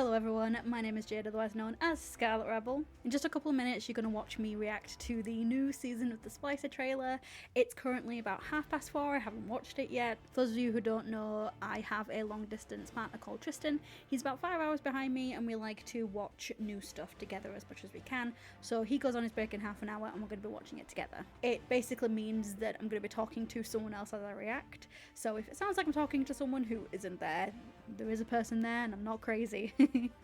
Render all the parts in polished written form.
Hello everyone, my name is Jade, otherwise known as Scarlet Rebel. In just a couple of minutes you're going to watch me react to the new season of the Splicer trailer. It's currently about 4:30, I haven't watched it yet. For those of you who don't know, I have a long distance partner called Tristan. He's about 5 hours behind me and we like to watch new stuff together as much as we can. So he goes on his break in half an hour and we're going to be watching it together. It basically means that I'm going to be talking to someone else as I react. So if it sounds like I'm talking to someone who isn't there, there is a person there and I'm not crazy.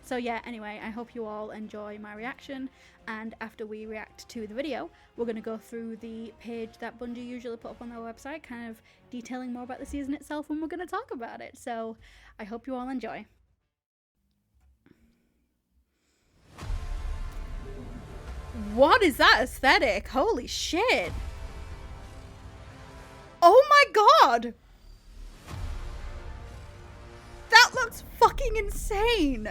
So yeah, anyway, I hope you all enjoy my reaction, and after we react to the video, we're going to go through the page that Bungie usually put up on their website, kind of detailing more about the season itself, and we're going to talk about it. So I hope you all enjoy. What is that aesthetic? Holy shit! Oh my god! That looks fucking insane!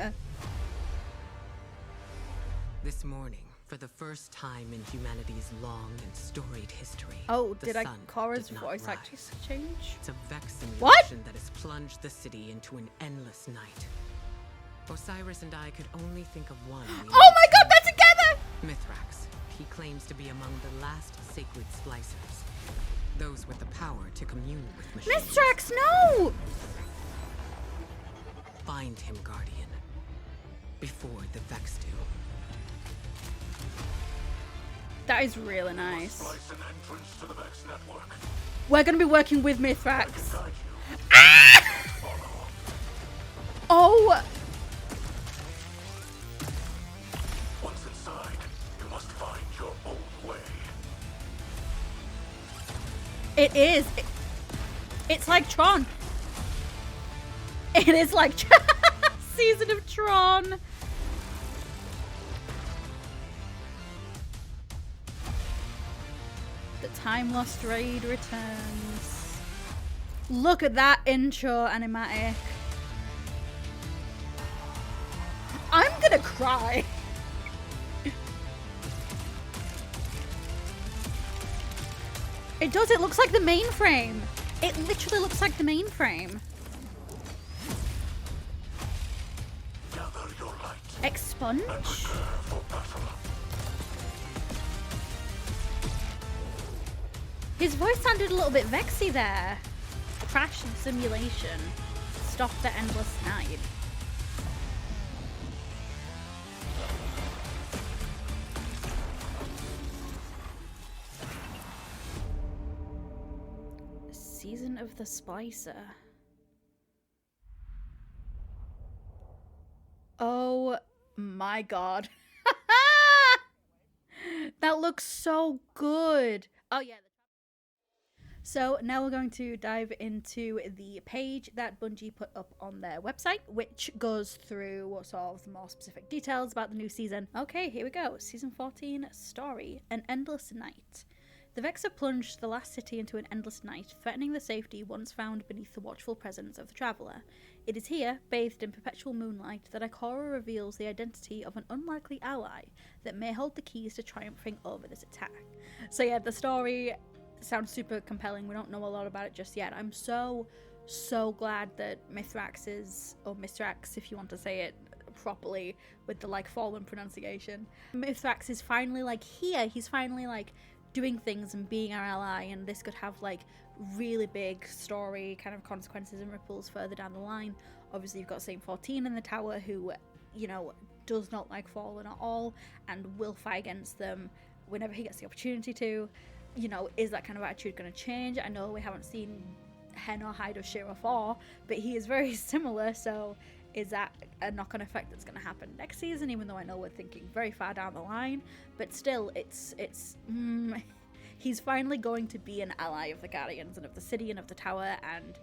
This morning, for the first time in humanity's long and storied history, did Cora's voice actually change? It's a vex simulation that has plunged the city into an endless night. Osiris and I could only think of one. Oh my god, they're together! Mithrax. He claims to be among the last sacred splicers. Those with the power to commune with machines. Mithrax, no! Find him, Guardian. Before the Vex do. That is really nice. Splice an entrance to the Vex network. We're going to be working with Mithrax. Ah! Oh! Once inside, you must find your own way. It is. It's like Tron. It is like Season of Tron. The Time Lost Raid returns. Look at that intro animatic. I'm gonna cry. It does, it looks like the mainframe. It literally looks like the mainframe. Gather your light. Expunge? And prepare for battle. His voice sounded a little bit vexy there. Crash simulation. Stop the endless night. Season of the Splicer. Oh my god. That looks so good. Oh yeah. So now we're going to dive into the page that Bungie put up on their website, which goes through sort of the more specific details about the new season. Okay, here we go. Season 14, Story, An Endless Night. The Vex have plunged the last city into an endless night, threatening the safety once found beneath the watchful presence of the Traveller. It is here, bathed in perpetual moonlight, that Ikora reveals the identity of an unlikely ally that may hold the keys to triumphing over this attack. So yeah, the story sounds super compelling. We don't know a lot about it just yet. I'm so glad that Mithrax is, or Mithrax if you want to say it properly with the like fallen pronunciation. Mithrax is finally like here. He's finally like doing things and being our ally, and this could have like really big story kind of consequences and ripples further down the line. Obviously you've got Saint 14 in the tower who, you know, does not like Fallen at all and will fight against them whenever he gets the opportunity to. You know, is that kind of attitude going to change? I know we haven't seen Hen or Hide or Shira 4, but he is very similar, so is that a knock-on effect that's going to happen next season, even though I know we're thinking very far down the line? But still, he's finally going to be an ally of the Guardians and of the city and of the tower, and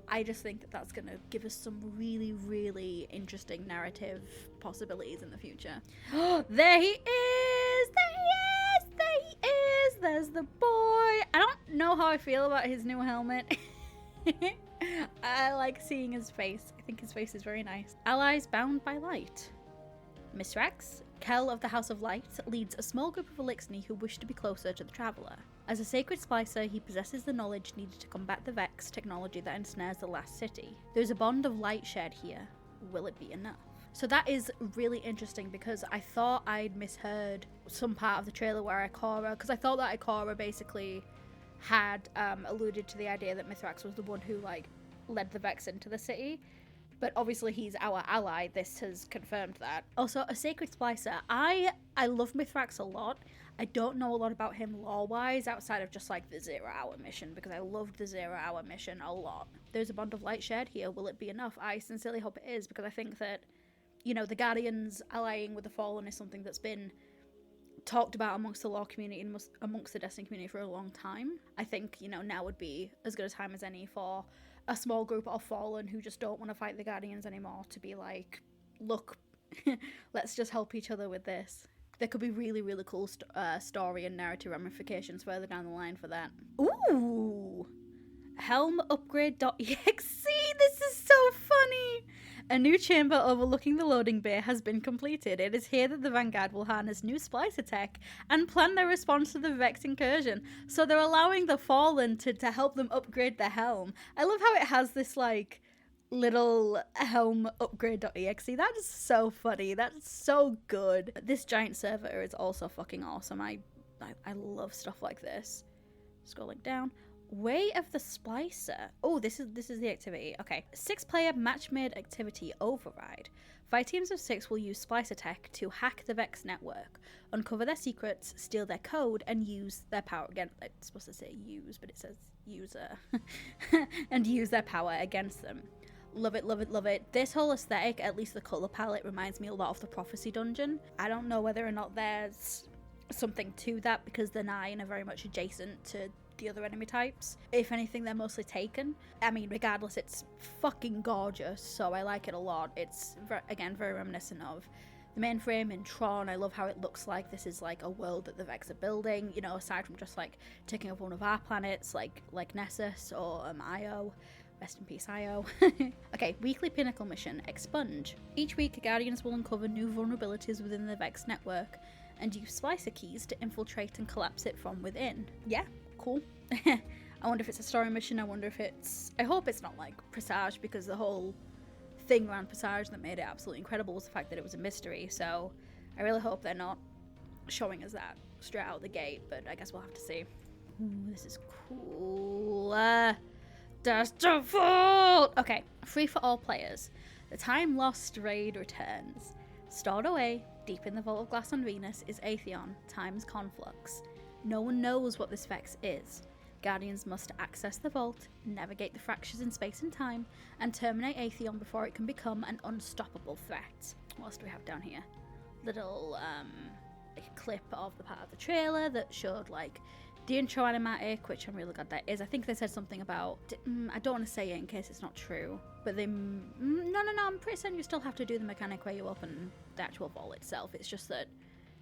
I just think that that's going to give us some really, really interesting narrative possibilities in the future. Oh, there he is! There he is! There he is! There's the boy! I don't know how I feel about his new helmet. I like seeing his face. I think his face is very nice. Allies bound by light. Mithrax, Kel of the House of Light, leads a small group of Elixni who wish to be closer to the Traveller. As a sacred splicer, he possesses the knowledge needed to combat the Vex technology that ensnares the last city. There is a bond of light shared here. Will it be enough? So that is really interesting because I thought I'd misheard some part of the trailer where Ikora, because I thought that Ikora basically had alluded to the idea that Mithrax was the one who like led the Vex into the city. But obviously he's our ally. This has confirmed that. Also, a Sacred Splicer. I love Mithrax a lot. I don't know a lot about him lore-wise outside of just like the 0 Hour mission, because I loved the 0 Hour mission a lot. There's a bond of light shared here. Will it be enough? I sincerely hope it is, because I think that, you know, the Guardians allying with the Fallen is something that's been talked about amongst the lore community and amongst the Destiny community for a long time. I think, you know, now would be as good a time as any for a small group of Fallen who just don't want to fight the Guardians anymore to be like, look, let's just help each other with this. There could be really, really cool story and narrative ramifications further down the line for that. Ooh! Helm upgrade.exe. This is so funny! A new chamber overlooking the loading bay has been completed. It is here that the Vanguard will harness new Splicer tech and plan their response to the Vex incursion. So they're allowing the Fallen to help them upgrade the helm. I love how it has this, like, little helm upgrade.exe. That is so funny. That's so good. This giant server is also fucking awesome. I love stuff like this. Scrolling down. Way of the Splicer. Oh, this is the activity. Okay. 6-player match-made activity override. 5 teams of 6 will use Splicer tech to hack the Vex network, uncover their secrets, steal their code, and use their power again. It's supposed to say use, but it says user. And use their power against them. Love it, love it, love it. This whole aesthetic, at least the colour palette, reminds me a lot of the Prophecy Dungeon. I don't know whether or not there's something to that because the 9 are very much adjacent to the other enemy types. If anything, they're mostly taken. I mean, regardless, it's fucking gorgeous, so I like it a lot. It's, again, very reminiscent of the mainframe in Tron. I love how it looks like this is like a world that the Vex are building, you know, aside from just like taking up one of our planets like Nessus or Io. Rest in peace, Io. Okay, weekly pinnacle mission, Expunge. Each week, Guardians will uncover new vulnerabilities within the Vex network and use Splicer keys to infiltrate and collapse it from within. Yeah, cool. I wonder if it's a story mission. I wonder if it's... I hope it's not like Presage, because the whole thing around Presage that made it absolutely incredible was the fact that it was a mystery. So I really hope they're not showing us that straight out the gate, but I guess we'll have to see. Ooh, this is cool. That's default! Okay, free for all players. The time lost raid returns. Stored away, deep in the Vault of Glass on Venus, is Atheon, Time's Conflux. No one knows what this Vex is. Guardians must access the vault, navigate the fractures in space and time, and terminate Atheon before it can become an unstoppable threat. What else do we have down here? Little, like a clip of the part of the trailer that showed, like, the intro animatic, which I'm really glad that is. I think they said something about... I don't want to say it in case it's not true. But they... No, I'm pretty certain you still have to do the mechanic where you open the actual vault itself. It's just that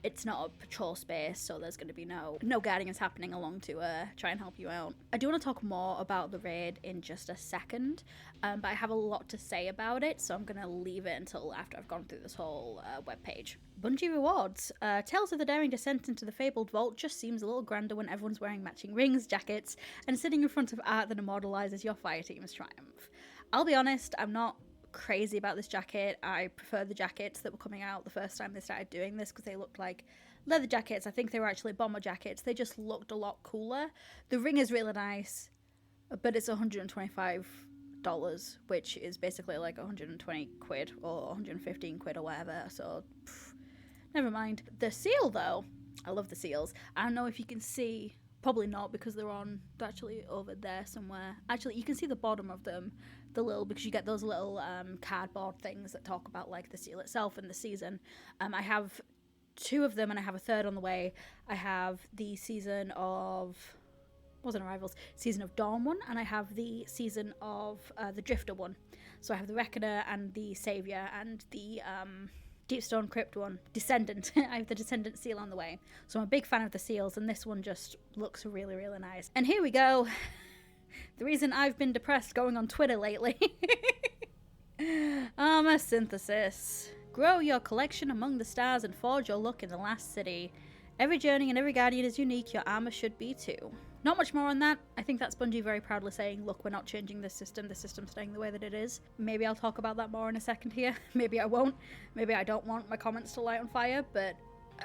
it's not a patrol space, so there's going to be no Guardians happening along to try and help you out. I do want to talk more about the raid in just a second, but I have a lot to say about it, so I'm going to leave it until after I've gone through this whole webpage. Bungie rewards. Tales of the daring descent into the fabled vault just seems a little grander when everyone's wearing matching rings, jackets, and sitting in front of art that immortalizes your fireteam's triumph. I'll be honest, I'm not crazy about this jacket. I prefer the jackets that were coming out the first time they started doing this because they looked like leather jackets. I think they were actually bomber jackets. They just looked a lot cooler. The ring is really nice, but it's $125, which is basically like 120 quid or 115 quid or whatever, so never mind. The seal though, I love the seals. I don't know if you can see, probably not because they're actually over there somewhere. Actually, you can see the bottom of them, because you get those little cardboard things that talk about like the seal itself and the season. I have 2 of them and I have a third on the way. I have the Season of Dawn one, and I have the Season of the Drifter one. So I have the Reckoner and the Savior and the Deepstone Crypt one, Descendant. I have the Descendant seal on the way. So I'm a big fan of the seals, and this one just looks really, really nice. And here we go. The reason I've been depressed going on Twitter lately. Armor synthesis. Grow your collection among the stars and forge your look in the last city. Every journey and every guardian is unique. Your armor should be too. Not much more on that. I think that's Bungie very proudly saying, look, we're not changing this system. The system's staying the way that it is. Maybe I'll talk about that more in a second here. Maybe I won't. Maybe I don't want my comments to light on fire, but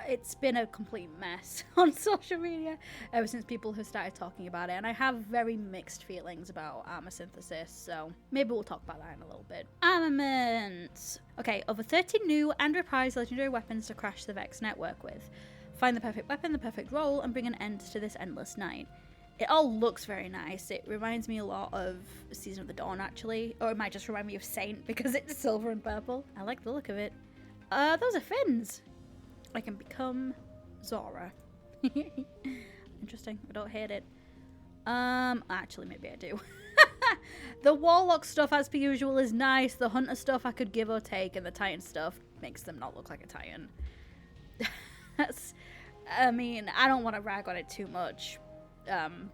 it's been a complete mess on social media ever since people have started talking about it, and I have very mixed feelings about armor synthesis, so maybe we'll talk about that in a little bit. Armaments! Okay, over 30 new and reprised legendary weapons to crash the Vex network with. Find the perfect weapon, the perfect role, and bring an end to this endless night. It all looks very nice. It reminds me a lot of Season of the Dawn, actually, or it might just remind me of Saint because it's silver and purple. I like the look of it. Those are fins! I can become Zora. Interesting. I don't hate it. Actually, maybe I do. The Warlock stuff, as per usual, is nice. The Hunter stuff I could give or take, and the Titan stuff makes them not look like a Titan. I mean, I don't want to rag on it too much.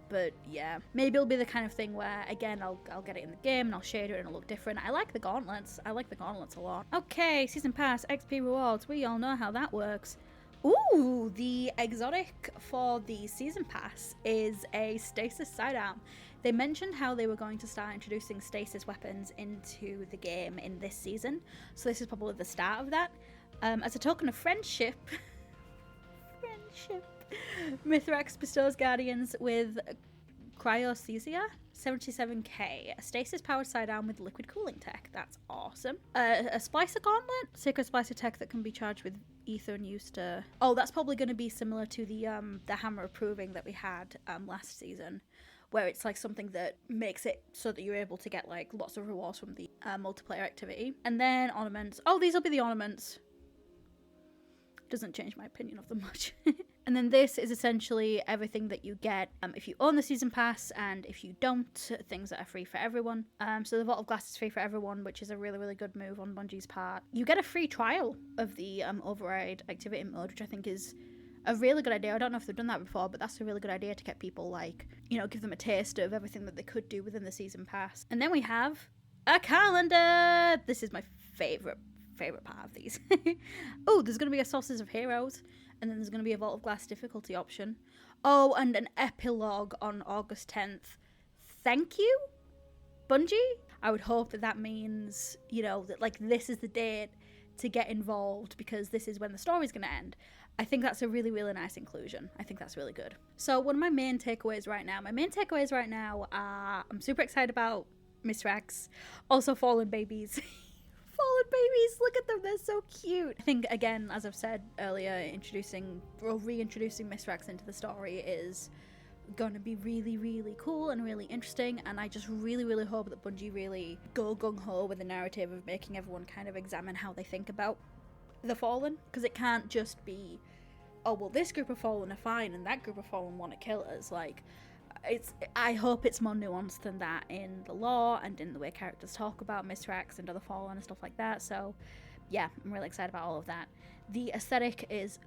But yeah, maybe it'll be the kind of thing where, again, I'll get it in the game and I'll shade it and it'll look different. I like the gauntlets. I like the gauntlets a lot. Okay, Season Pass, XP rewards. We all know how that works. Ooh, the exotic for the Season Pass is a stasis sidearm. They mentioned how they were going to start introducing stasis weapons into the game in this season. So this is probably the start of that. As a token of friendship... Mithrax bestows Guardians with Cryothesia 77k, a stasis powered sidearm with liquid cooling tech. That's awesome. A Splicer gauntlet, sacred Splicer tech that can be charged with ether and used to. Oh, that's probably going to be similar to the hammer of proving that we had last season, where it's like something that makes it so that you're able to get like lots of rewards from the multiplayer activity. And then ornaments. Oh, these will be the ornaments. Doesn't change my opinion of them much. And then this is essentially everything that you get if you own the Season Pass, and if you don't, things that are free for everyone. So the Vault of Glass is free for everyone, which is a really, really good move on Bungie's part. You get a free trial of the Override activity mode, which I think is a really good idea. I don't know if they've done that before, but that's a really good idea to get people, like, you know, give them a taste of everything that they could do within the Season Pass. And then we have a calendar! This is my favourite part of these. Oh, there's going to be a Sources of Heroes, and then there's going to be a Vault of Glass difficulty option. Oh, and an epilogue on August 10th. Thank you, Bungie. I would hope that that means, you know, that like this is the date to get involved because this is when the story's going to end. I think that's a really, really nice inclusion. I think that's really good. So one of my main takeaways right now are I'm super excited about mithrax, also Fallen Babies. Fallen Babies, look at them, they're so cute. I think, again, as I've said earlier, reintroducing mithrax into the story is going to be really, really cool and really interesting, and I just really, really hope that Bungie really go gung-ho with the narrative of making everyone kind of examine how they think about the Fallen, because it can't just be, oh, well, this group of Fallen are fine and that group of Fallen want to kill us. Like, I hope it's more nuanced than that in the lore and in the way characters talk about mithrax and other Fallen and stuff like that. So yeah, I'm really excited about all of that. The aesthetic is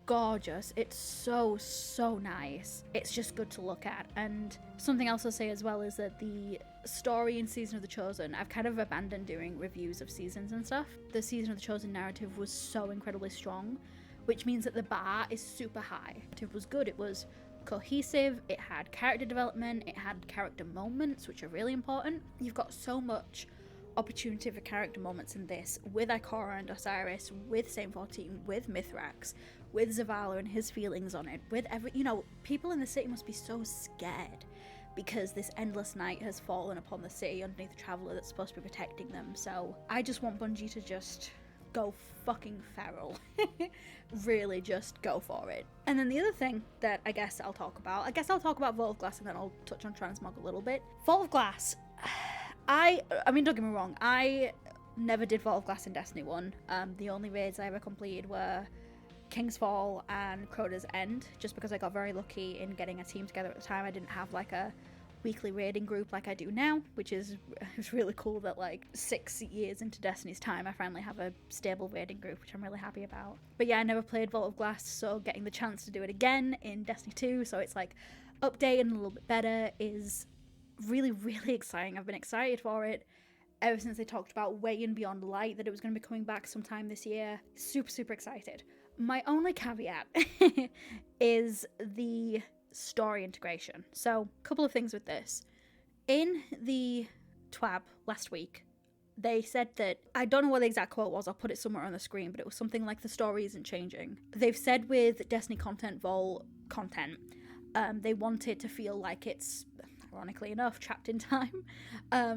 gorgeous. It's so, so nice. It's just good to look at. And something else I'll say as well is that the story in Season of the Chosen, I've kind of abandoned doing reviews of seasons and stuff. The Season of the Chosen narrative was so incredibly strong, which means that the bar is super high. It was good. It was cohesive, it had character development, it had character moments, which are really important. You've got so much opportunity for character moments in this, with Ikora and Osiris, with Saint 14, with Mithrax, with Zavala and his feelings on it, with you know, people in the city must be so scared because this endless night has fallen upon the city underneath the Traveler that's supposed to be protecting them. So I just want Bungie to just go fucking feral. Really just go for it. And then the other thing that I guess I'll talk about Vault of Glass, and then I'll touch on transmog a little bit. Vault of Glass, I mean, don't get me wrong, I never did Vault of Glass in Destiny 1. The only raids I ever completed were King's Fall and Crota's End, just because I got very lucky in getting a team together at the time. I didn't have like a weekly raiding group like I do now, which is it's really cool that like 6 years into Destiny's time I finally have a stable raiding group, which I'm really happy about. But yeah, I never played Vault of Glass, so getting the chance to do it again in Destiny 2, so it's like updated and a little bit better, is really, really exciting. I've been excited for it ever since they talked about Way and Beyond Light, that it was going to be coming back sometime this year. Super, super excited. My only caveat is the story integration. So, a couple of things with this. In the TWAB last week, they said that, I don't know what the exact quote was, I'll put it somewhere on the screen, but it was something like the story isn't changing. They've said with Destiny Content Vault content, they want it to feel like it's, ironically enough, trapped in time.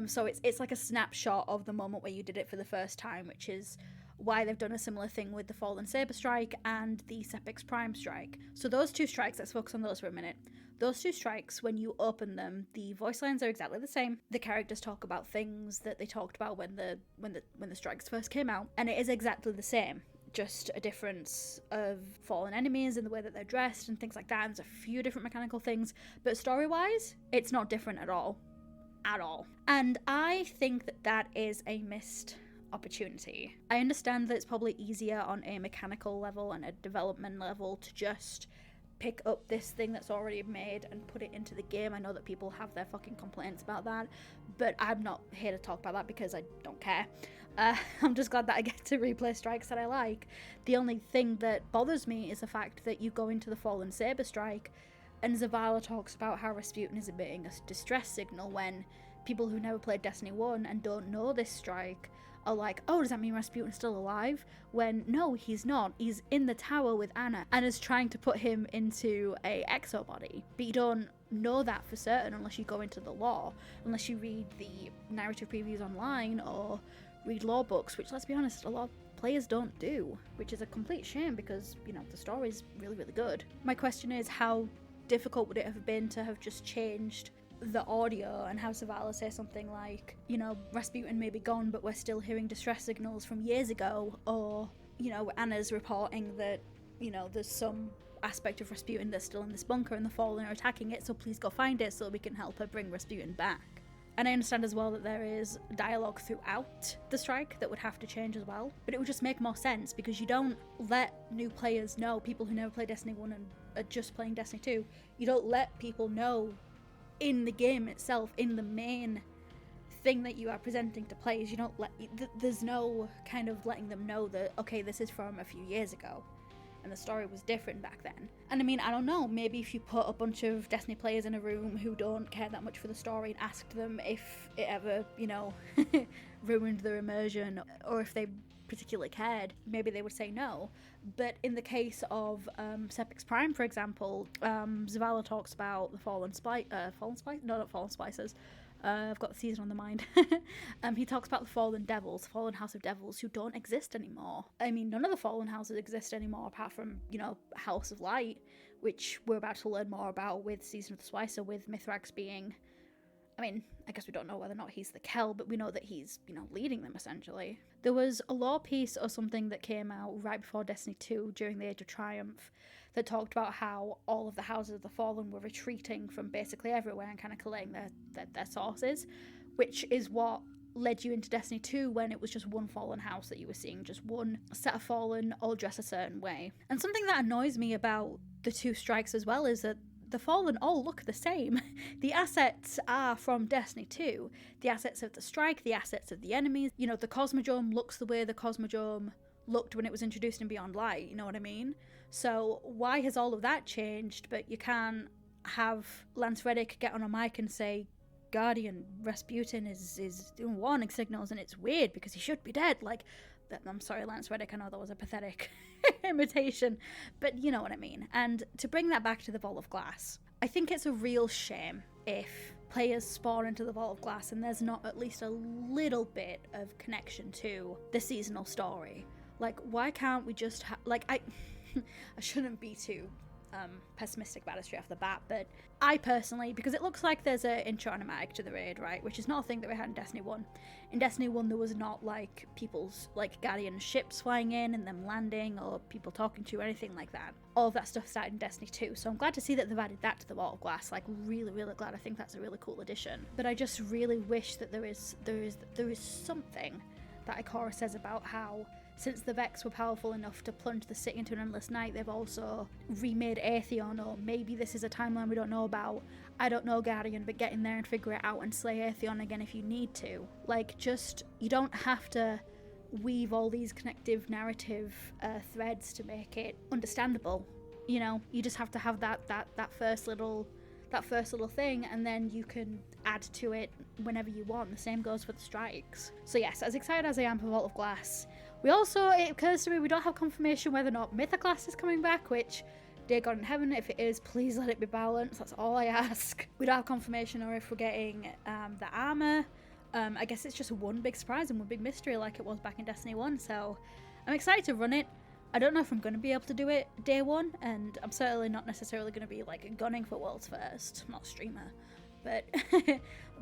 So it's like a snapshot of the moment where you did it for the first time, which is why they've done a similar thing with the Fallen Saber Strike and the Sepix Prime Strike. So those two strikes, let's focus on those for a minute. Those two strikes, when you open them, the voice lines are exactly the same. The characters talk about things that they talked about when the strikes first came out, and it is exactly the same. Just a difference of fallen enemies and the way that they're dressed and things like that. And there's a few different mechanical things, but story-wise, it's not different at all. At all. And I think that that is a missed opportunity. I understand that it's probably easier on a mechanical level and a development level to just pick up this thing that's already made and put it into the game. I know that people have their fucking complaints about that, but I'm not here to talk about that because I don't care. I'm just glad that I get to replay strikes that I like. The only thing that bothers me is the fact that you go into the Fallen Saber Strike and Zavala talks about how Rasputin is emitting a distress signal when people who never played Destiny 1 and don't know this strike are like, oh, does that mean Rasputin's still alive? When no, he's not. He's in the tower with Anna. Anna's trying to put him into a exobody, but you don't know that for certain unless you go into the lore, unless you read the narrative previews online or read lore books, which, let's be honest, a lot of players don't do, which is a complete shame because, you know, the story's really, really good. My question is, how difficult would it have been to have just changed the audio and have Zavala say something like, you know, Rasputin may be gone, but we're still hearing distress signals from years ago, or, you know, Anna's reporting that, you know, there's some aspect of Rasputin that's still in this bunker and the Fallen are attacking it, so please go find it so we can help her bring Rasputin back. And I understand as well that there is dialogue throughout the strike that would have to change as well, but it would just make more sense because you don't let new players know, people who never played Destiny 1 and are just playing Destiny 2, you don't let people know in the game itself, in the main thing that you are presenting to players, you don't let, there's no kind of letting them know that, okay, this is from a few years ago and the story was different back then. And I mean, I don't know, maybe if you put a bunch of Destiny players in a room who don't care that much for the story and asked them if it ever, you know, ruined their immersion, or if they particularly cared, maybe they would say no. But in the case of Sepix Prime, for example, Zavala talks about the Fallen Splicers. I've got the season on the mind. He talks about the Fallen Devils, Fallen House of Devils, who don't exist anymore. I mean, none of the Fallen Houses exist anymore, apart from, you know, House of Light, which we're about to learn more about with Season of the Splicer, with Mithrax being, I mean, I guess we don't know whether or not he's the Kel, but we know that he's, you know, leading them, essentially. There was a lore piece or something that came out right before Destiny 2, during the Age of Triumph, that talked about how all of the Houses of the Fallen were retreating from basically everywhere and kind of collating their sources, which is what led you into Destiny 2 when it was just one Fallen house that you were seeing, just one set of Fallen all dressed a certain way. And something that annoys me about the two strikes as well is that the Fallen all look the same. The assets are from Destiny 2. The assets of the strike, the assets of the enemies. You know, the Cosmodrome looks the way the Cosmodrome looked when it was introduced in Beyond Light, you know what I mean? So why has all of that changed, but you can't have Lance Reddick get on a mic and say, Guardian, Rasputin is doing warning signals and it's weird because he should be dead. Like, I'm sorry, Lance Reddick, I know that was a pathetic imitation, but you know what I mean. And to bring that back to the Vault of Glass, I think it's a real shame if players spawn into the Vault of Glass and there's not at least a little bit of connection to the seasonal story. Like, why can't we just I shouldn't be too pessimistic about it straight off the bat, but I personally, because it looks like there's an intro animatic to the raid, right, which is not a thing that we had in Destiny 1. In Destiny 1 there was not like people's like Guardian ships flying in and them landing or people talking to you or anything like that. All of that stuff started in Destiny 2, so I'm glad to see that they've added that to the Vault of Glass. Like, really, really glad. I think that's a really cool addition. But I just really wish that there is something that Ikora says about how, since the Vex were powerful enough to plunge the city into an endless night, they've also remade Atheon, or maybe this is a timeline we don't know about. I don't know, Guardian, but get in there and figure it out and slay Atheon again if you need to. Like, just, you don't have to weave all these connective narrative threads to make it understandable. You know, you just have to have that first little thing, and then you can add to it whenever you want. The same goes for the strikes. So yes, as excited as I am for Vault of Glass, it occurs to me we don't have confirmation whether or not Mithrax is coming back, which, dear God in heaven, if it is, please let it be balanced. That's all I ask. We don't have confirmation or if we're getting the armor. I guess it's just one big surprise and one big mystery like it was back in Destiny 1, so I'm excited to run it. I don't know if I'm going to be able to do it day one, and I'm certainly not necessarily going to be like gunning for worlds first. I'm not a streamer, but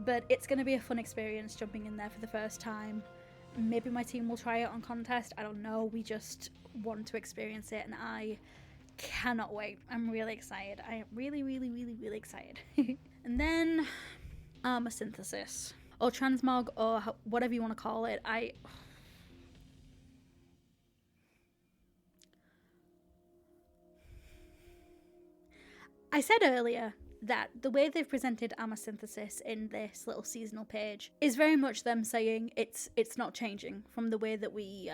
but it's going to be a fun experience jumping in there for the first time. Maybe my team will try it on contest. I don't know. We just want to experience it, and I cannot wait. I'm really excited. I am really, really, really, really excited. And then armor synthesis or transmog or whatever you want to call it. I said earlier that the way they've presented armor synthesis in this little seasonal page is very much them saying it's not changing from the way that we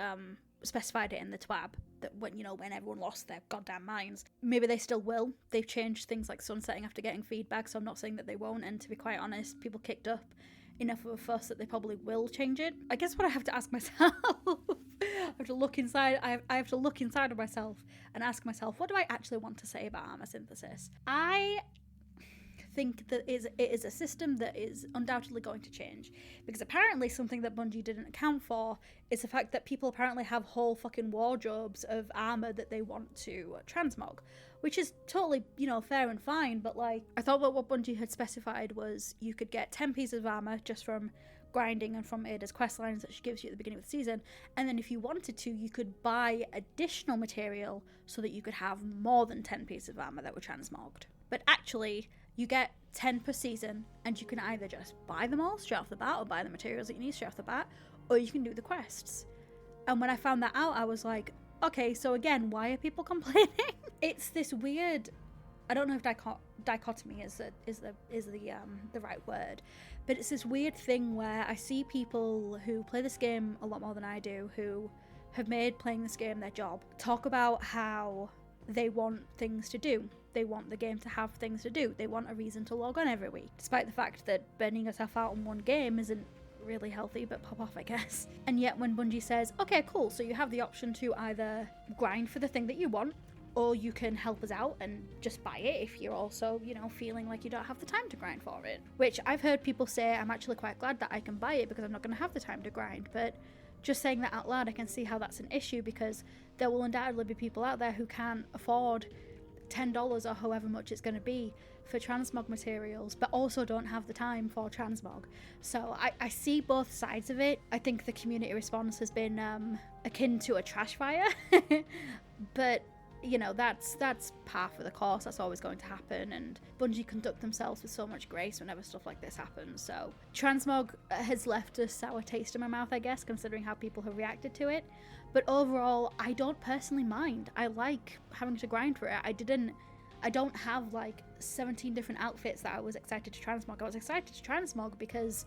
specified it in the TWAB, that when everyone lost their goddamn minds. Maybe they still will. They've changed things like sunsetting after getting feedback, so I'm not saying that they won't, and to be quite honest, people kicked up enough of a fuss that they probably will change it. I guess what I have to ask myself, I have to look inside of myself and ask myself, what do I actually want to say about armor synthesis? I think that it is a system that is undoubtedly going to change, because apparently something that Bungie didn't account for is the fact that people apparently have whole fucking wardrobes of armor that they want to transmog, which is totally, fair and fine, but like, I thought that what Bungie had specified was you could get 10 pieces of armor just from grinding and from Ada's quest lines that she gives you at the beginning of the season, and then if you wanted to, you could buy additional material so that you could have more than 10 pieces of armor that were transmogged. But actually, you get 10 per season, and you can either just buy them all straight off the bat, or buy the materials that you need straight off the bat, or you can do the quests. And when I found that out, I was like, okay, so again, why are people complaining? It's this weird, I don't know if dichotomy is the right word, but it's this weird thing where I see people who play this game a lot more than I do, who have made playing this game their job, talk about how they want things to do. They want the game to have things to do. They want a reason to log on every week, despite the fact that burning yourself out on one game isn't really healthy, but pop off, I guess. And yet when Bungie says, okay, cool, so you have the option to either grind for the thing that you want, or you can help us out and just buy it if you're also, feeling like you don't have the time to grind for it. Which I've heard people say, I'm actually quite glad that I can buy it because I'm not going to have the time to grind, but just saying that out loud, I can see how that's an issue, because there will undoubtedly be people out there who can't afford $10 or however much it's going to be for transmog materials, but also don't have the time for transmog. So I see both sides of it. I think the community response has been akin to a trash fire, but that's par for the course. That's always going to happen, and Bungie conduct themselves with so much grace whenever stuff like this happens. So transmog has left a sour taste in my mouth, I guess, considering how people have reacted to it. But overall, I don't personally mind. I like having to grind for it. I don't have like 17 different outfits that I was excited to transmog. I was excited to transmog because,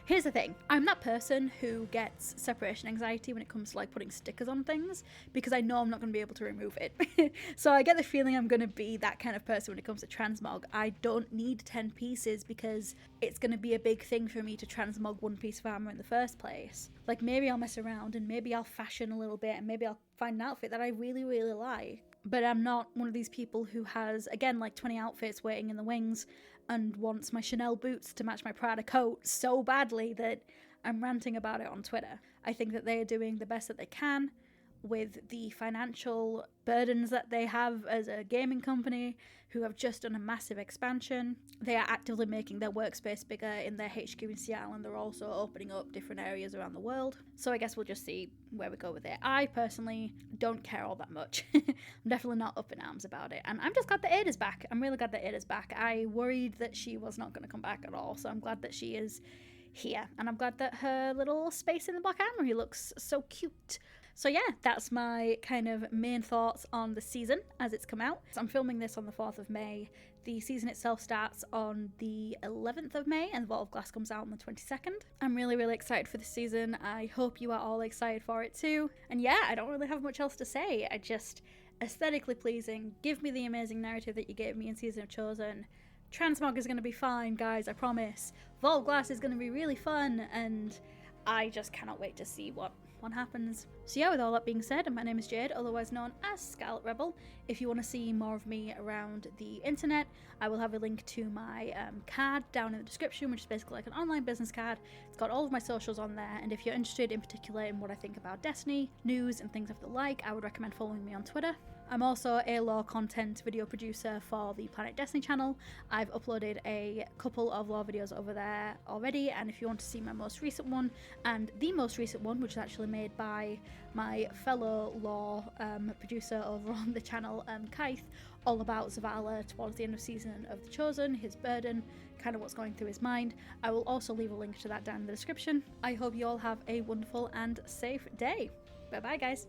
here's the thing. I'm that person who gets separation anxiety when it comes to like putting stickers on things, because I know I'm not going to be able to remove it. So I get the feeling I'm going to be that kind of person when it comes to transmog. I don't need 10 pieces because it's going to be a big thing for me to transmog one piece of armor in the first place. Like, maybe I'll mess around and maybe I'll fashion a little bit and maybe I'll find an outfit that I really, really like. But I'm not one of these people who has, again, like 20 outfits waiting in the wings and wants my Chanel boots to match my Prada coat so badly that I'm ranting about it on Twitter. I think that they are doing the best that they can with the financial burdens that they have as a gaming company who have just done a massive expansion. They are actively making their workspace bigger in their HQ in Seattle, and they're also opening up different areas around the world. So I guess we'll just see where we go with it. I personally don't care all that much. I'm definitely not up in arms about it. And I'm just glad that Ada's back. I'm really glad that Ada's back. I worried that she was not going to come back at all, so I'm glad that she is here. And I'm glad that her little space in the black armory looks so cute. So yeah, that's my kind of main thoughts on the season as it's come out. So I'm filming this on the 4th of May. The season itself starts on the 11th of May and the Vault of Glass comes out on the 22nd. I'm really, really excited for the season. I hope you are all excited for it too. And yeah, I don't really have much else to say. I just, aesthetically pleasing, give me the amazing narrative that you gave me in Season of Chosen. Transmog is going to be fine, guys, I promise. Vault of Glass is going to be really fun, and I just cannot wait to see what happens. So yeah, with all that being said, my name is Jade, otherwise known as Scarlet Rebel. If you want to see more of me around the internet, I will have a link to my card down in the description, which is basically like an online business card. It's got all of my socials on there, and if you're interested in particular in what I think about Destiny, news and things of the like, I would recommend following me on Twitter. I'm also a lore content video producer for the Planet Destiny channel. I've uploaded a couple of lore videos over there already, and if you want to see my most recent one, and the most recent one, which is actually made by my fellow lore producer over on the channel, Kaith, all about Zavala towards the end of season of The Chosen, his burden, kind of what's going through his mind, I will also leave a link to that down in the description. I hope you all have a wonderful and safe day. Bye bye, guys.